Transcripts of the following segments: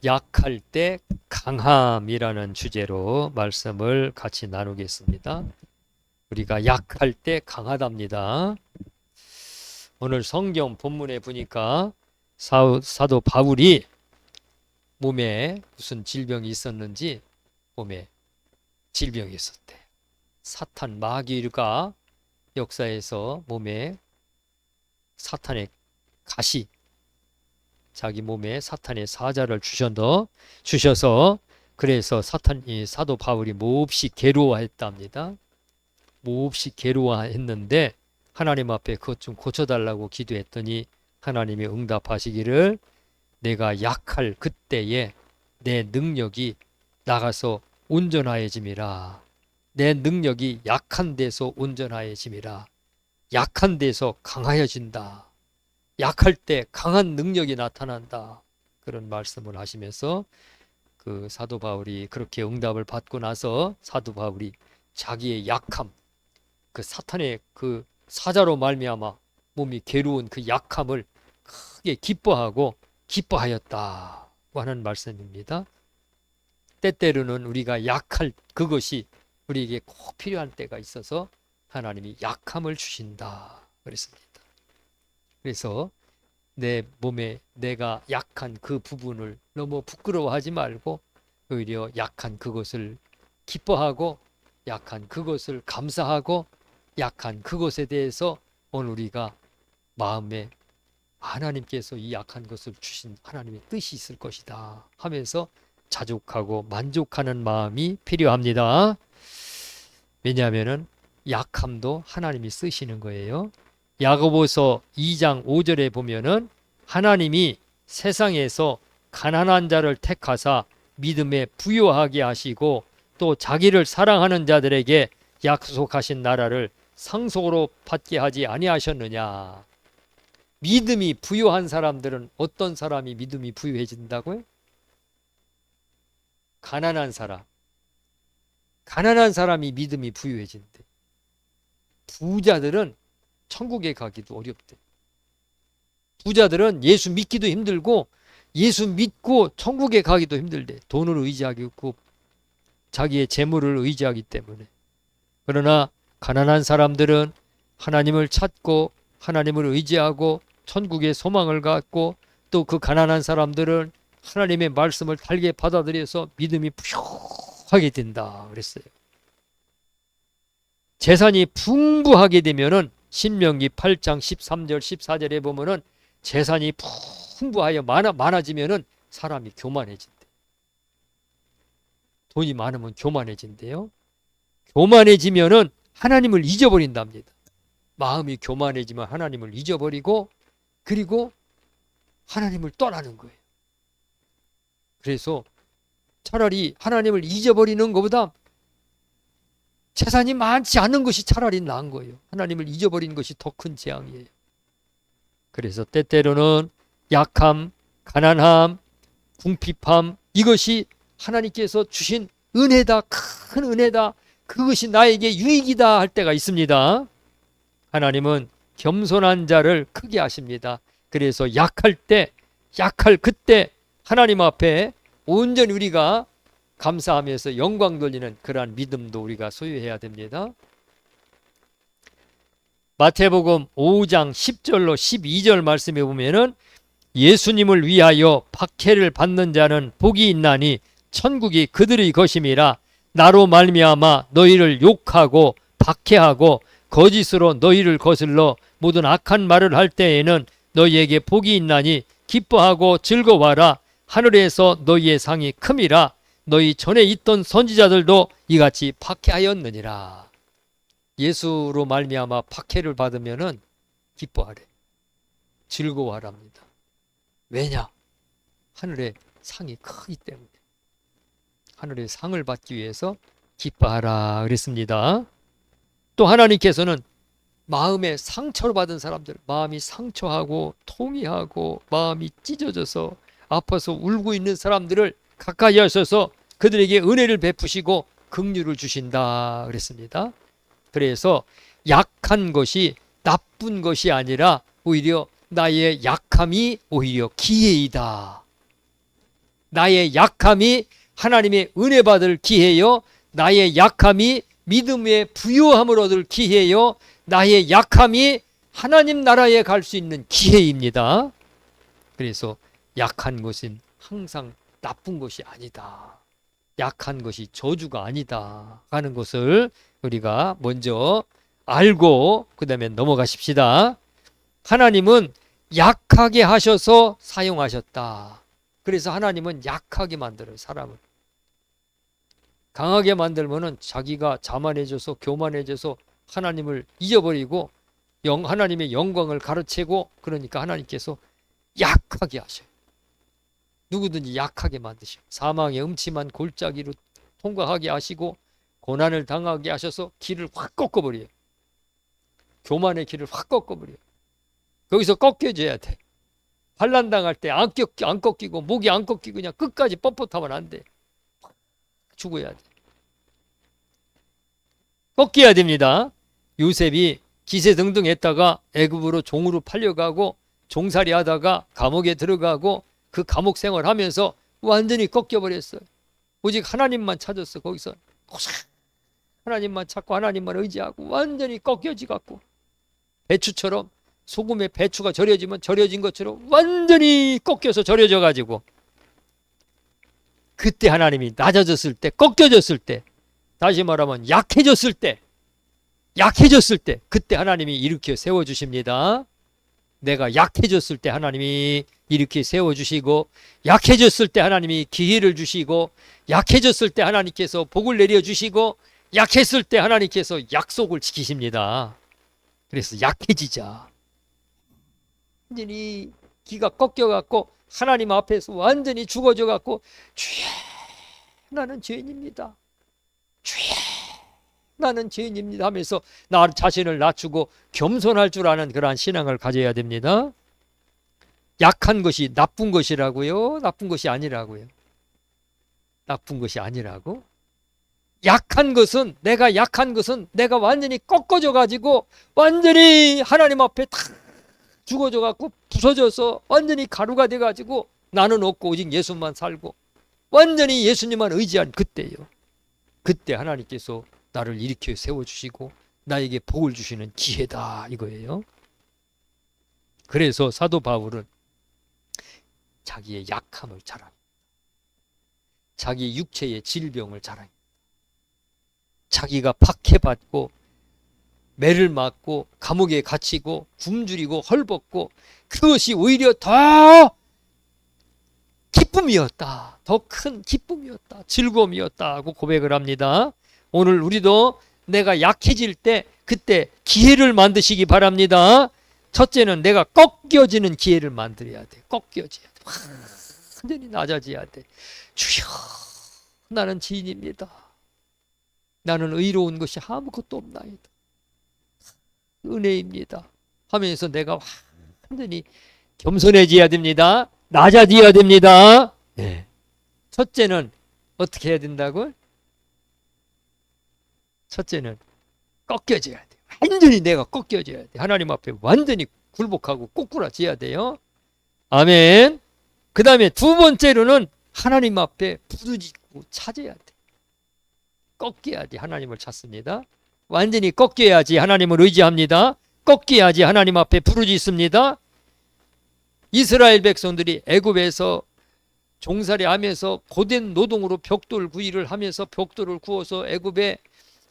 약할 때 강함이라는 주제로 말씀을 같이 나누겠습니다. 우리가 약할 때 강하답니다. 오늘 성경 본문에 보니까 사도 바울이 몸에 무슨 질병이 있었는지 몸에 질병이 있었대. 사탄 마귀가 역사에서 몸에 사탄의 가시, 자기 몸에 사탄의 사자를 주셔서 그래서 사도 바울이 몹시 괴로워했답니다. 몹시 괴로워했는데 하나님 앞에 그것 좀 고쳐달라고 기도했더니 하나님이 응답하시기를 내가 약할 그때에 내 능력이 나가서 온전하여짐이라. 내 능력이 약한 데서 온전하여짐이라. 약한 데서 강하여진다. 약할 때 강한 능력이 나타난다. 그런 말씀을 하시면서 그 사도 바울이 그렇게 응답을 받고 나서 사도 바울이 자기의 약함, 그 사탄의 그 사자로 말미암아 몸이 괴로운 그 약함을 크게 기뻐하였다고 하는 말씀입니다. 때때로는 우리가 약할 그것이 우리에게 꼭 필요한 때가 있어서 하나님이 약함을 주신다 그랬습니다. 그래서 내 몸에 내가 약한 그 부분을 너무 부끄러워하지 말고 오히려 약한 그것을 기뻐하고 약한 그것을 감사하고 약한 그것에 대해서 오늘 우리가 마음에 하나님께서 이 약한 것을 주신 하나님의 뜻이 있을 것이다 하면서 자족하고 만족하는 마음이 필요합니다. 왜냐하면 약함도 하나님이 쓰시는 거예요. 야고보서 2장 5절에 보면은 하나님이 세상에서 가난한 자를 택하사 믿음에 부요하게 하시고 또 자기를 사랑하는 자들에게 약속하신 나라를 상속으로 받게 하지 아니하셨느냐. 믿음이 부요한 사람들은 어떤 사람이 믿음이 부요해진다고요? 가난한 사람. 가난한 사람이 믿음이 부유해진대. 부자들은 천국에 가기도 어렵대. 부자들은 예수 믿기도 힘들고 예수 믿고 천국에 가기도 힘들대. 돈을 의지하고 자기의 재물을 의지하기 때문에. 그러나 가난한 사람들은 하나님을 찾고 하나님을 의지하고 천국의 소망을 갖고 또 그 가난한 사람들은 하나님의 말씀을 달게 받아들여서 믿음이 부유하게 된다 그랬어요. 재산이 풍부하게 되면은 신명기 8장 13절 14절에 보면은 재산이 풍부하여 많아지면은 사람이 교만해진대. 돈이 많으면 교만해진대요. 교만해지면은 하나님을 잊어버린답니다. 마음이 교만해지면 하나님을 잊어버리고 그리고 하나님을 떠나는 거예요. 그래서 차라리 하나님을 잊어버리는 것보다 재산이 많지 않은 것이 차라리 나은 거예요. 하나님을 잊어버린 것이 더 큰 재앙이에요. 그래서 때때로는 약함, 가난함, 궁핍함 이것이 하나님께서 주신 은혜다, 큰 은혜다, 그것이 나에게 유익이다 할 때가 있습니다. 하나님은 겸손한 자를 크게 하십니다. 그래서 약할 그때 하나님 앞에 온전히 우리가 감사하면서 영광 돌리는 그러한 믿음도 우리가 소유해야 됩니다. 마태복음 5장 10절로 12절 말씀에 보면은 예수님을 위하여 박해를 받는 자는 복이 있나니 천국이 그들의 것임이라. 나로 말미암아 너희를 욕하고 박해하고 거짓으로 너희를 거슬러 모든 악한 말을 할 때에는 너희에게 복이 있나니 기뻐하고 즐거워하라. 하늘에서 너희의 상이 큼이라. 너희 전에 있던 선지자들도 이같이 박해하였느니라. 예수로 말미암아 박해를 받으면은 기뻐하래. 즐거워하랍니다. 왜냐? 하늘의 상이 크기 때문에. 하늘의 상을 받기 위해서 기뻐하라 그랬습니다. 또 하나님께서는 마음에 상처를 받은 사람들, 마음이 상처하고 통이하고 마음이 찢어져서 아파서 울고 있는 사람들을 가까이 하셔서 그들에게 은혜를 베푸시고 긍휼을 주신다 그랬습니다. 그래서 약한 것이 나쁜 것이 아니라 오히려 나의 약함이 오히려 기회이다. 나의 약함이 하나님의 은혜 받을 기회요. 나의 약함이 믿음의 부요함을 얻을 기회요. 나의 약함이 하나님 나라에 갈 수 있는 기회입니다. 그래서 약한 것은 항상 나쁜 것이 아니다. 약한 것이 저주가 아니다 하는 것을 우리가 먼저 알고 그 다음에 넘어가십시다. 하나님은 약하게 하셔서 사용하셨다. 그래서 하나님은 약하게 만들어요. 사람을 강하게 만들면은 자기가 자만해져서 교만해져서 하나님을 잊어버리고 하나님의 영광을 가로채고, 그러니까 하나님께서 약하게 하셔요. 누구든지 약하게 만드셔요. 사망의 음침한 골짜기로 통과하게 하시고 고난을 당하게 하셔서 길을 확 꺾어버려요. 교만의 길을 확 꺾어버려요. 거기서 꺾여져야 돼. 환난 당할 때 안 꺾이고 목이 안 꺾이고 그냥 끝까지 뻣뻣하면 안 돼. 죽어야 돼. 꺾여야 됩니다. 요셉이 기세등등했다가 애굽으로 종으로 팔려가고 종살이 하다가 감옥에 들어가고 그 감옥 생활하면서 완전히 꺾여버렸어요. 오직 하나님만 찾았어. 거기서 하나님만 찾고 하나님만 의지하고 완전히 꺾여지갖고 배추처럼 소금에 배추가 절여지면 절여진 것처럼 완전히 꺾여서 절여져 가지고, 그때 하나님이 낮아졌을 때, 꺾여졌을 때, 다시 말하면 약해졌을 때 그때 하나님이 일으켜 세워주십니다. 내가 약해졌을 때 하나님이 이렇게 세워주시고, 약해졌을 때 하나님이 기회를 주시고, 약해졌을 때 하나님께서 복을 내려주시고, 약했을 때 하나님께서 약속을 지키십니다. 그래서 약해지자. 완전히 기가 꺾여갖고 하나님 앞에서 완전히 죽어져갖고, 주여 나는 죄인입니다. 주여 나는 죄인입니다 하면서 나 자신을 낮추고 겸손할 줄 아는 그러한 신앙을 가져야 됩니다. 약한 것이 나쁜 것이라고요? 나쁜 것이 아니라고요? 나쁜 것이 아니라고? 약한 것은, 내가 약한 것은 내가 완전히 꺾어져 가지고 완전히 하나님 앞에 다 죽어져 갖고 부서져서 완전히 가루가 돼 가지고 나는 없고 오직 예수만 살고 완전히 예수님만 의지한 그때요. 그때 하나님께서 나를 일으켜 세워주시고 나에게 복을 주시는 기회다 이거예요. 그래서 사도 바울은 자기의 약함을 자랑합니다. 자기 육체의 질병을 자랑합니다. 자기가 박해받고 매를 맞고 감옥에 갇히고 굶주리고 헐벗고 그것이 오히려 더 기쁨이었다. 더 큰 기쁨이었다. 즐거움이었다고 고백을 합니다. 오늘 우리도 내가 약해질 때 그때 기회를 만드시기 바랍니다. 첫째는 내가 꺾여지는 기회를 만들어야 돼. 꺾여져야 돼. 완전히 낮아져야 돼. 주여 나는 죄인입니다. 나는 의로운 것이 아무것도 없나이다. 은혜입니다 하면서 내가 완전히 겸손해져야 됩니다. 낮아져야 됩니다. 네. 첫째는 어떻게 해야 된다고? 첫째는 꺾여져야 돼. 완전히 내가 꺾여져야 돼. 하나님 앞에 완전히 굴복하고 꼬꾸라져야 돼요. 아멘. 그 다음에 두 번째로는 하나님 앞에 부르짖고 찾아야 돼. 꺾여야지 하나님을 찾습니다. 완전히 꺾여야지 하나님을 의지합니다. 꺾여야지 하나님 앞에 부르짖습니다. 이스라엘 백성들이 애굽에서 종살이 하면서 고된 노동으로 벽돌 구이를 하면서 벽돌을 구워서 애굽에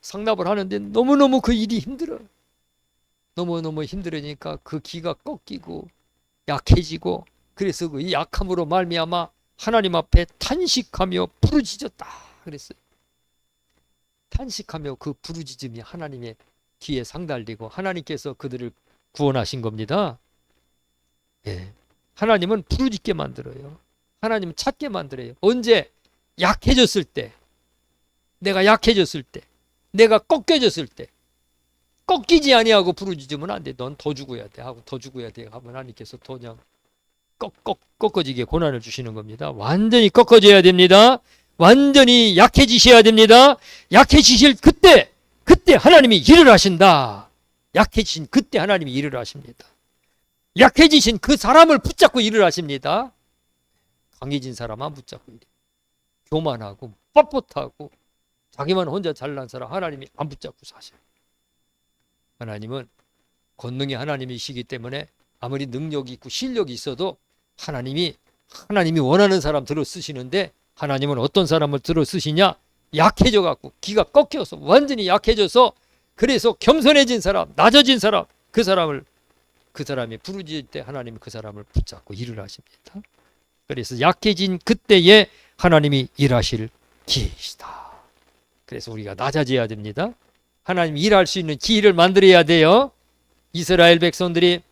상납을 하는데 너무너무 그 일이 힘들어요. 너무너무 힘들으니까 그 기가 꺾이고 약해지고, 그래서 그 약함으로 말미암아 하나님 앞에 탄식하며 부르짖었다 그랬어요. 탄식하며 그 부르짖음이 하나님의 귀에 상달리고 하나님께서 그들을 구원하신 겁니다. 예. 하나님은 부르짖게 만들어요. 하나님은 찾게 만들어요. 언제? 약해졌을 때, 내가 약해졌을 때, 내가 꺾여졌을 때. 꺾이지 아니하고 부르짖으면 안 돼. 넌 더 죽어야 돼 하고 더 죽어야 돼 하면 하나님께서 더 그냥 꺾어지게 고난을 주시는 겁니다. 완전히 꺾어져야 됩니다. 완전히 약해지셔야 됩니다. 약해지실 그때 하나님이 일을 하신다. 약해지신 그때 하나님이 일을 하십니다. 약해지신 그 사람을 붙잡고 일을 하십니다. 강해진 사람 안 붙잡고 이래. 교만하고 뻣뻣하고 자기만 혼자 잘난 사람 하나님이 안 붙잡고 사셔요. 하나님은 권능의 하나님이시기 때문에 아무리 능력이 있고 실력이 있어도 하나님이 원하는 사람 들어 쓰시는데, 하나님은 어떤 사람을 들어 쓰시냐? 약해져 갖고 기가 꺾여서 완전히 약해져서, 그래서 겸손해진 사람, 낮아진 사람, 그 사람이 부르짖을 때 하나님이 그 사람을 붙잡고 일을 하십니다. 그래서 약해진 그때에 하나님이 일하실 기회이시다. 그래서 우리가 낮아져야 됩니다. 하나님이 일할 수 있는 기회를 만들어야 돼요. 이스라엘 백성들이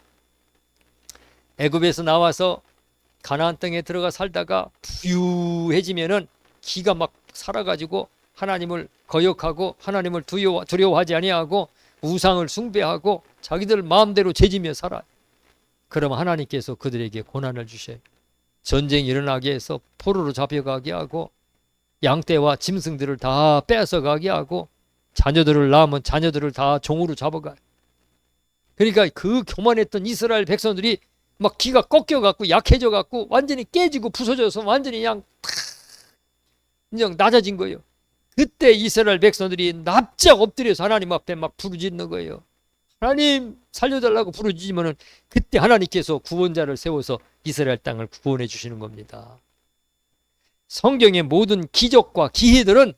애굽에서 나와서 가나안 땅에 들어가 살다가 부유해지면은 기가 막 살아가지고 하나님을 거역하고 하나님을 두려워하지 아니하고 우상을 숭배하고 자기들 마음대로 죄지며 살아요. 그러면 하나님께서 그들에게 고난을 주셔요. 전쟁이 일어나게 해서 포로로 잡혀가게 하고 양떼와 짐승들을 다 뺏어가게 하고 자녀들을 낳으면 자녀들을 다 종으로 잡아가요. 그러니까 그 교만했던 이스라엘 백성들이 막 기가 꺾여갖고 약해져갖고 완전히 깨지고 부서져서 완전히 그냥 낮아진 거예요. 그때 이스라엘 백성들이 납작 엎드려서 하나님 앞에 막 부르짖는 거예요. 하나님 살려달라고 부르짖으면은 그때 하나님께서 구원자를 세워서 이스라엘 땅을 구원해 주시는 겁니다. 성경의 모든 기적과 기회들은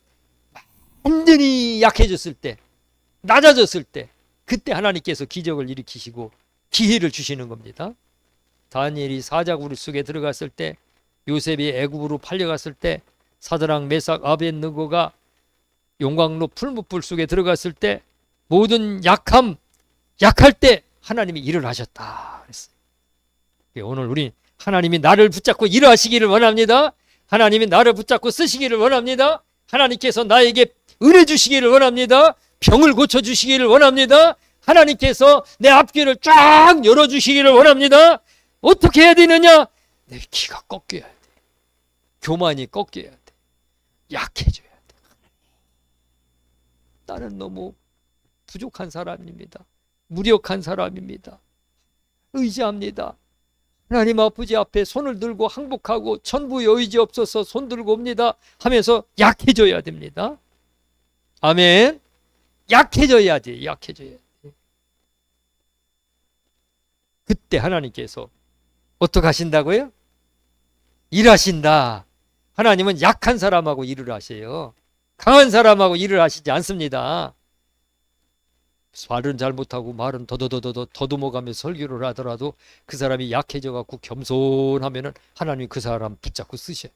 완전히 약해졌을 때, 낮아졌을 때, 그때 하나님께서 기적을 일으키시고 기회를 주시는 겁니다. 다니엘이 사자굴 속에 들어갔을 때, 요셉이 애굽으로 팔려갔을 때, 사드락 메삭 아벳느고가 용광로 풀무불 속에 들어갔을 때, 모든 약할 때 하나님이 일을 하셨다 그랬어요. 오늘 우리 하나님이 나를 붙잡고 일하시기를 원합니다. 하나님이 나를 붙잡고 쓰시기를 원합니다. 하나님께서 나에게 은혜 주시기를 원합니다. 병을 고쳐주시기를 원합니다. 하나님께서 내 앞길을 쫙 열어주시기를 원합니다. 어떻게 해야 되느냐? 내 기가 꺾여야 돼. 교만이 꺾여야 돼. 약해져야 돼. 나는 너무 부족한 사람입니다. 무력한 사람입니다. 의지합니다. 하나님 아버지 앞에 손을 들고 항복하고 천부의 의지 없어서 손 들고 옵니다 하면서 약해져야 됩니다. 아멘. 약해져야 돼. 약해져야 돼. 그때 하나님께서 어떻게 하신다고요? 일하신다. 하나님은 약한 사람하고 일을 하세요. 강한 사람하고 일을 하시지 않습니다. 말은 잘 못하고 말은 더듬어가면서 설교를 하더라도 그 사람이 약해져 갖고 겸손하면은 하나님이 그 사람 붙잡고 쓰셔요.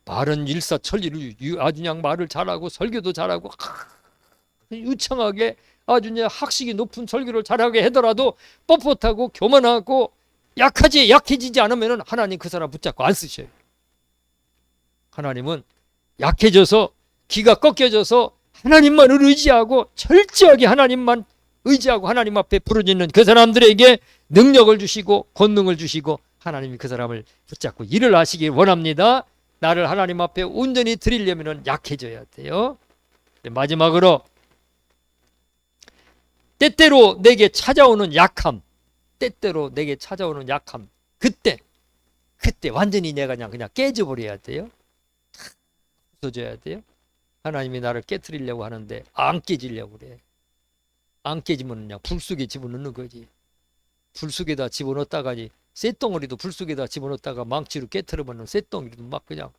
말은 일사천리로 아주 그냥 말을 잘하고 설교도 잘하고 유창하게 아주 그냥 학식이 높은 설교를 잘하게 하더라도 뻣뻣하고 교만하고 약해지지 않으면은 하나님 그 사람 붙잡고 안 쓰셔요. 하나님은 약해져서 기가 꺾여져서 하나님만 의지하고 철저하게 하나님만 의지하고 하나님 앞에 부르짖는 그 사람들에게 능력을 주시고 권능을 주시고 하나님이 그 사람을 붙잡고 일을 하시길 원합니다. 나를 하나님 앞에 온전히 드리려면 약해져야 돼요. 마지막으로 때때로 내게 찾아오는 약함, 때때로 내게 찾아오는 약함, 그때 완전히 내가 그냥 깨져버려야 돼요. 부서져야 돼요. 하나님이 나를 깨트리려고 하는데 안 깨지려고 그래. 안 깨지면 그냥 불 속에 집어넣는 거지. 불 속에다 집어넣었다가니 쇳덩어리도 불 속에다 집어넣었다가 망치로 깨트려버리면 쇳덩어리도 막 그냥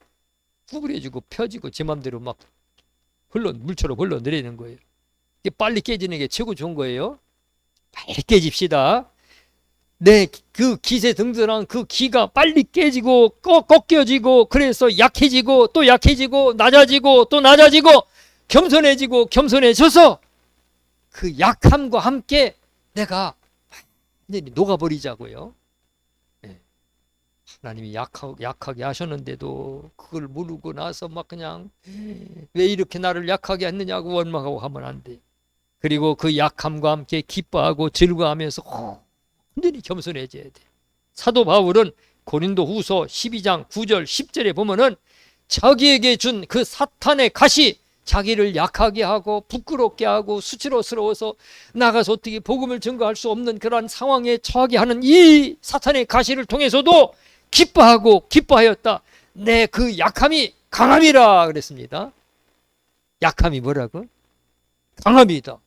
구부려지고 펴지고 제 맘대로 막 물처럼 흘러내리는 거예요. 이게 빨리 깨지는 게 최고 좋은 거예요. 빨리 깨집시다. 그 기세등등한 그 기가 빨리 깨지고 꺾여지고 그래서 약해지고 또 약해지고 낮아지고 또 낮아지고 겸손해지고 겸손해져서 그 약함과 함께 내가 완전히 녹아버리자고요. 네. 하나님이 약하게 하셨는데도 그걸 모르고 나서 막 그냥 왜 이렇게 나를 약하게 했느냐고 원망하고 하면 안 돼. 그리고 그 약함과 함께 기뻐하고 즐거워하면서 완전히 겸손해져야 돼. 사도 바울은 고린도후서 12장 9절 10절에 보면은 자기에게 준 그 사탄의 가시, 자기를 약하게 하고 부끄럽게 하고 수치스러워서 나가서 어떻게 복음을 증거할 수 없는 그러한 상황에 처하게 하는 이 사탄의 가시를 통해서도 기뻐하고 기뻐하였다. 내 그 약함이 강함이라 그랬습니다. 약함이 뭐라고? 강함이다.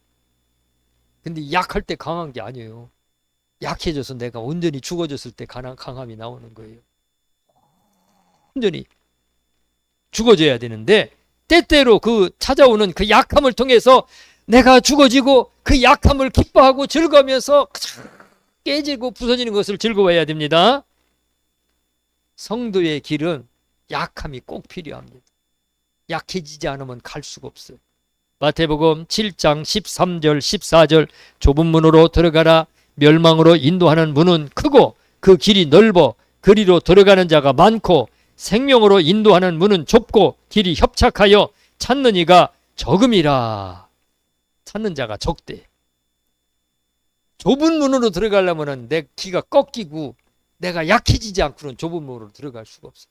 근데 약할 때 강한 게 아니에요. 약해져서 내가 온전히 죽어졌을 때 강함이 나오는 거예요. 온전히 죽어져야 되는데 때때로 그 찾아오는 그 약함을 통해서 내가 죽어지고 그 약함을 기뻐하고 즐거우면서 깨지고 부서지는 것을 즐거워해야 됩니다. 성도의 길은 약함이 꼭 필요합니다. 약해지지 않으면 갈 수가 없어요. 마태복음 7장 13절 14절 좁은 문으로 들어가라. 멸망으로 인도하는 문은 크고 그 길이 넓어 그리로 들어가는 자가 많고 생명으로 인도하는 문은 좁고 길이 협착하여 찾는 이가 적음이라. 찾는 자가 적대. 좁은 문으로 들어가려면 내 기가 꺾이고 내가 약해지지 않고는 좁은 문으로 들어갈 수가 없어요.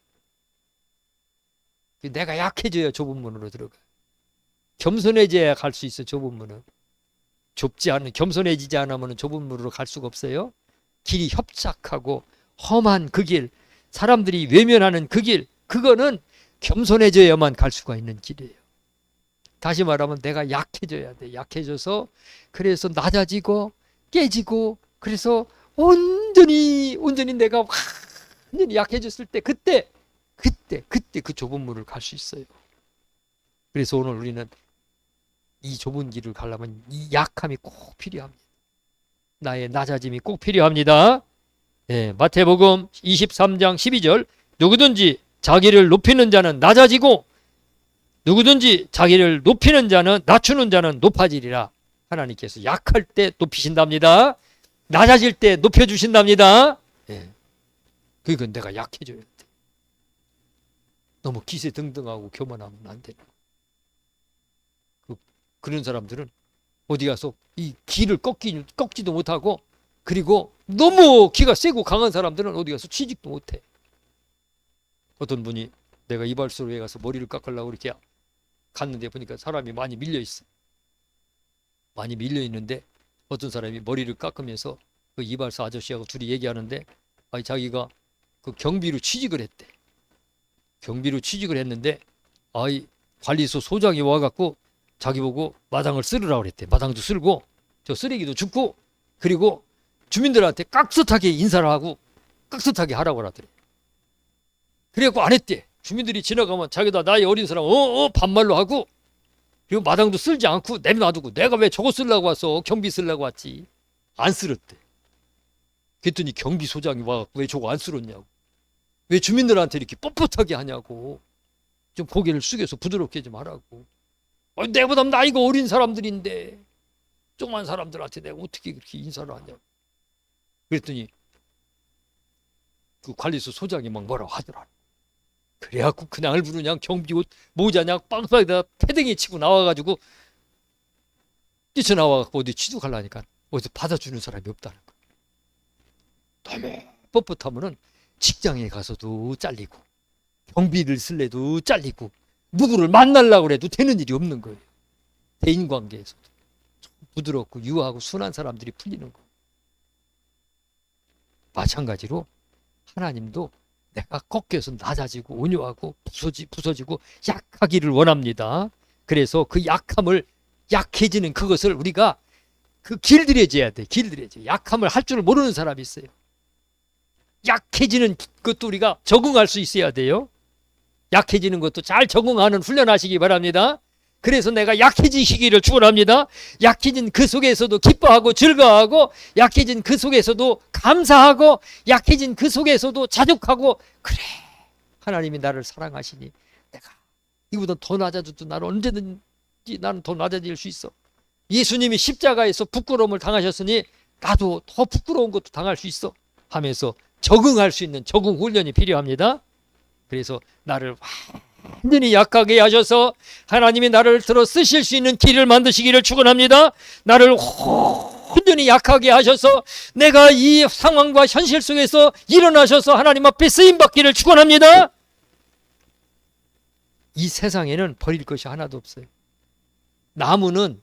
내가 약해져야 좁은 문으로 들어가. 겸손해져야 갈 수 있어. 좁은 문은. 좁지 않은, 겸손해지지 않으면 좁은 문으로 갈 수가 없어요. 길이 협착하고 험한 그 길, 사람들이 외면하는 그 길, 그거는 겸손해져야만 갈 수가 있는 길이에요. 다시 말하면 내가 약해져야 돼. 약해져서 그래서 낮아지고 깨지고 그래서 온전히 내가 완전히 약해졌을 때 그때 그 좁은 문을 갈 수 있어요. 그래서 오늘 우리는 이 좁은 길을 가려면 이 약함이 꼭 필요합니다. 나의 낮아짐이 꼭 필요합니다. 네, 마태복음 23장 12절 누구든지 자기를 높이는 자는 낮아지고 누구든지 자기를 높이는 자는 낮추는 자는 높아지리라. 하나님께서 약할 때 높이신답니다. 낮아질 때 높여주신답니다. 네. 그러니까 내가 약해져야 돼. 너무 기세등등하고 교만하면 안 돼. 그런 사람들은 어디 가서 이 기를 꺾지도 못하고 그리고 너무 기가 세고 강한 사람들은 어디 가서 취직도 못해. 어떤 분이 내가 이발소에 가서 머리를 깎으려고 이렇게 갔는데 보니까 사람이 많이 밀려 있어. 많이 밀려 있는데 어떤 사람이 머리를 깎으면서 그 이발사 아저씨하고 둘이 얘기하는데 아니 자기가 그 경비로 취직을 했대. 경비로 취직을 했는데 아이 관리소 소장이 와갖고 자기 보고 마당을 쓸으라고 그랬대. 마당도 쓸고 저 쓰레기도 줍고 그리고 주민들한테 깍듯하게 인사를 하고 깍듯하게 하라고 하더래. 그래갖고 안 했대. 주민들이 지나가면 자기다 나이 어린 사람 반말로 하고 그리고 마당도 쓸지 않고 내놔두고 내가 왜 저거 쓰려고 왔어. 경비 쓰려고 왔지. 안 쓸었대. 그랬더니 경비소장이 와갖고 왜 저거 안 쓸었냐고. 왜 주민들한테 이렇게 뻣뻣하게 하냐고. 좀 고개를 숙여서 부드럽게 좀 하라고. 내보다 나이가 어린 사람들인데 조그만 사람들한테 내가 어떻게 그렇게 인사를 하냐고. 그랬더니 그 관리소 소장이 막 뭐라고 하더라. 그래갖고 그냥을 부르냥 경비 옷 모자냐 빵빵에다 패딩에 치고 나와가지고 뛰쳐나와갖고 어디 취직하려니까 어디서 받아주는 사람이 없다는 거야. 너무 뻣뻣하면은 직장에 가서도 잘리고 경비를 쓸래도 잘리고 누구를 만나려고 해도 되는 일이 없는 거예요. 대인관계에서도 부드럽고 유하고 순한 사람들이 풀리는 거예요. 마찬가지로 하나님도 내가 꺾여서 낮아지고 온유하고 부서지고 약하기를 원합니다. 그래서 그 약함을 약해지는 그것을 우리가 그 길들여져야 돼. 길들여져. 약함을 할 줄 모르는 사람이 있어요. 약해지는 것도 우리가 적응할 수 있어야 돼요. 약해지는 것도 잘 적응하는 훈련하시기 바랍니다. 그래서 내가 약해지시기를 축원합니다. 약해진 그 속에서도 기뻐하고 즐거워하고 약해진 그 속에서도 감사하고 약해진 그 속에서도 자족하고 그래 하나님이 나를 사랑하시니 내가 이보다 더 낮아져도 나는 언제든지 나는 더 낮아질 수 있어. 예수님이 십자가에서 부끄러움을 당하셨으니 나도 더 부끄러운 것도 당할 수 있어 하면서 적응할 수 있는 적응 훈련이 필요합니다. 그래서 나를 완전히 약하게 하셔서 하나님이 나를 들어 쓰실 수 있는 길을 만드시기를 축원합니다. 나를 완전히 약하게 하셔서 내가 이 상황과 현실 속에서 일어나셔서 하나님 앞에 쓰임받기를 축원합니다. 이 세상에는 버릴 것이 하나도 없어요. 나무는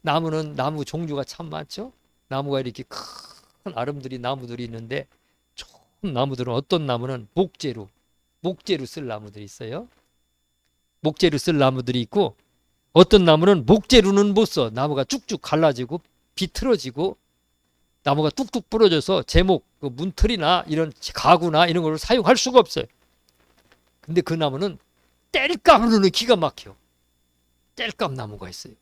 나무 종류가 참 많죠. 나무가 이렇게 큰 아름드리 나무들이 있는데 나무들은 어떤 나무는 목재로 쓸 나무들이 있어요. 목재로 쓸 나무들이 있고 어떤 나무는 목재로는 못 써. 나무가 쭉쭉 갈라지고 비틀어지고 나무가 뚝뚝 부러져서 제목, 그 문틀이나 이런 가구나 이런 걸 사용할 수가 없어요. 근데 그 나무는 땔감으로는 기가 막혀. 땔감 나무가 있어요.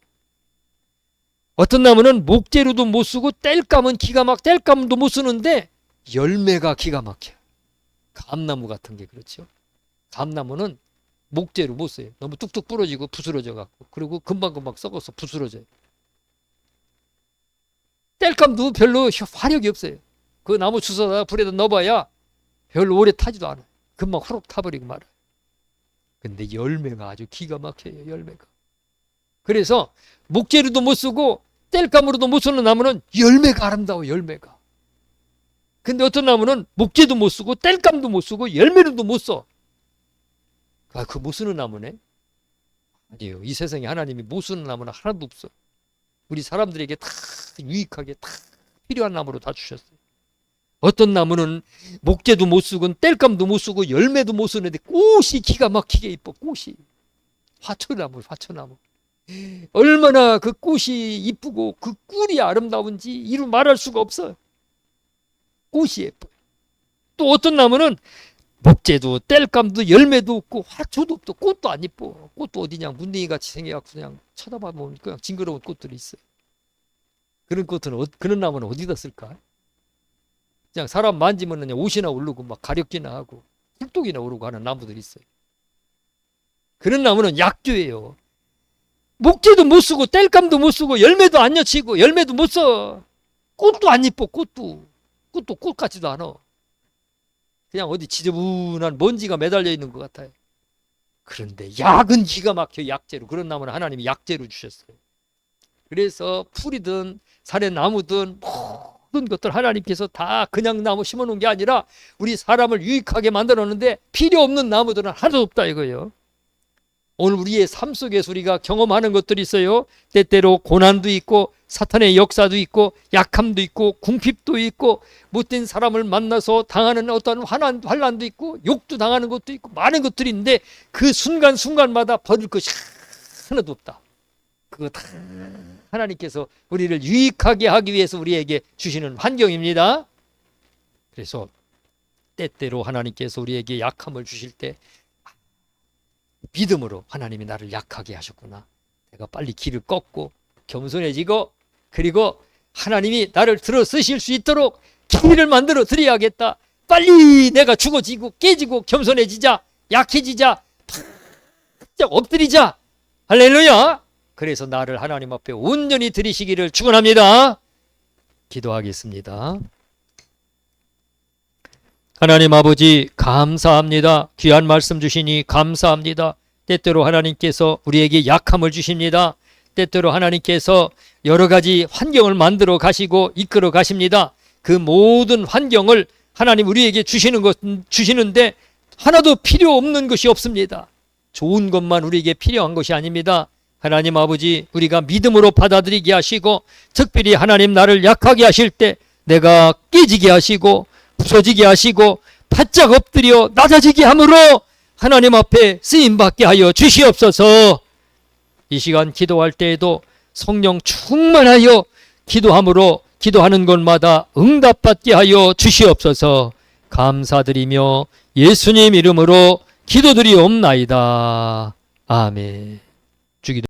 어떤 나무는 목재로도 못 쓰고 땔감은 땔감도 못 쓰는데 열매가 기가 막혀. 감나무 같은 게 그렇죠. 감나무는 목재로 못 써요. 너무 뚝뚝 부러지고 부스러져 갖고 그리고 금방금방 썩어서 부스러져요. 땔감도 별로 화력이 없어요. 그 나무 주워다 불에다 넣어봐야 별로 오래 타지도 않아요. 금방 후룩 타버리고 말아요. 근데 열매가 아주 기가 막혀요. 열매가. 그래서 목재로도 못 쓰고 땔감으로도 못 쓰는 나무는 열매가 아름다워. 열매가. 근데 어떤 나무는 목재도 못 쓰고 땔감도 못 쓰고 열매로도 못 써. 그 못 쓰는 나무네? 아니에요. 이 세상에 하나님이 못 쓰는 나무는 하나도 없어. 우리 사람들에게 다 유익하게 다 필요한 나무로 다 주셨어요. 어떤 나무는 목재도 못 쓰고 땔감도 못 쓰고 열매도 못 쓰는데 꽃이 기가 막히게 이뻐. 꽃이. 화초나무. 얼마나 그 꽃이 이쁘고 그 꿀이 아름다운지 이루 말할 수가 없어요. 꽃이 예뻐요. 또 어떤 나무는 목재도 땔감도 열매도 없고 화초도 없고 꽃도 안 이뻐. 꽃도 어디냐 문둥이같이 생겨갖고 그냥 쳐다보면 그냥 징그러운 꽃들이 있어요. 그런 꽃은 그런 나무는 어디다 쓸까? 그냥 사람 만지면 그냥 옷이나 오르고 막 가렵기나 하고 hul독이나 오르고 하는 나무들이 있어요. 그런 나무는 약조예요. 목재도 못 쓰고 땔감도 못 쓰고 열매도 안 여치고 열매도 못 써. 꽃도 안 이뻐. 꽃도 꽃 같지도 않아. 그냥 어디 지저분한 먼지가 매달려 있는 것 같아요. 그런데 약은 기가 막혀. 약재로. 그런 나무는 하나님이 약재로 주셨어요. 그래서 풀이든 산의 나무든 모든 것들 하나님께서 다 그냥 나무 심어놓은 게 아니라 우리 사람을 유익하게 만들었는데 필요 없는 나무들은 하나도 없다 이거예요. 오늘 우리의 삶 속에서 우리가 경험하는 것들이 있어요. 때때로 고난도 있고 사탄의 역사도 있고 약함도 있고 궁핍도 있고 못된 사람을 만나서 당하는 어떤 환난도 있고 욕도 당하는 것도 있고 많은 것들이 있는데 그 순간순간마다 버릴 것이 하나도 없다. 그거 다 하나님께서 우리를 유익하게 하기 위해서 우리에게 주시는 환경입니다. 그래서 때때로 하나님께서 우리에게 약함을 주실 때 믿음으로 하나님이 나를 약하게 하셨구나. 내가 빨리 길을 꺾고 겸손해지고 그리고 하나님이 나를 들어 쓰실 수 있도록 길을 만들어 드려야겠다. 빨리 내가 죽어지고 깨지고 겸손해지자. 약해지자. 바짝 엎드리자. 할렐루야. 그래서 나를 하나님 앞에 온전히 드리시기를 축원합니다. 기도하겠습니다. 하나님 아버지 감사합니다. 귀한 말씀 주시니 감사합니다. 때때로 하나님께서 우리에게 약함을 주십니다. 때때로 하나님께서 여러 가지 환경을 만들어 가시고 이끌어 가십니다. 그 모든 환경을 하나님 우리에게 주시는데 하나도 필요 없는 것이 없습니다. 좋은 것만 우리에게 필요한 것이 아닙니다. 하나님 아버지 우리가 믿음으로 받아들이게 하시고 특별히 하나님 나를 약하게 하실 때 내가 깨지게 하시고 부서지게 하시고 바짝 엎드려 낮아지게 함으로 하나님 앞에 쓰임받게 하여 주시옵소서. 이 시간 기도할 때에도 성령 충만하여 기도함으로 기도하는 곳마다 응답받게 하여 주시옵소서. 감사드리며 예수님 이름으로 기도드리옵나이다. 아멘. 주기도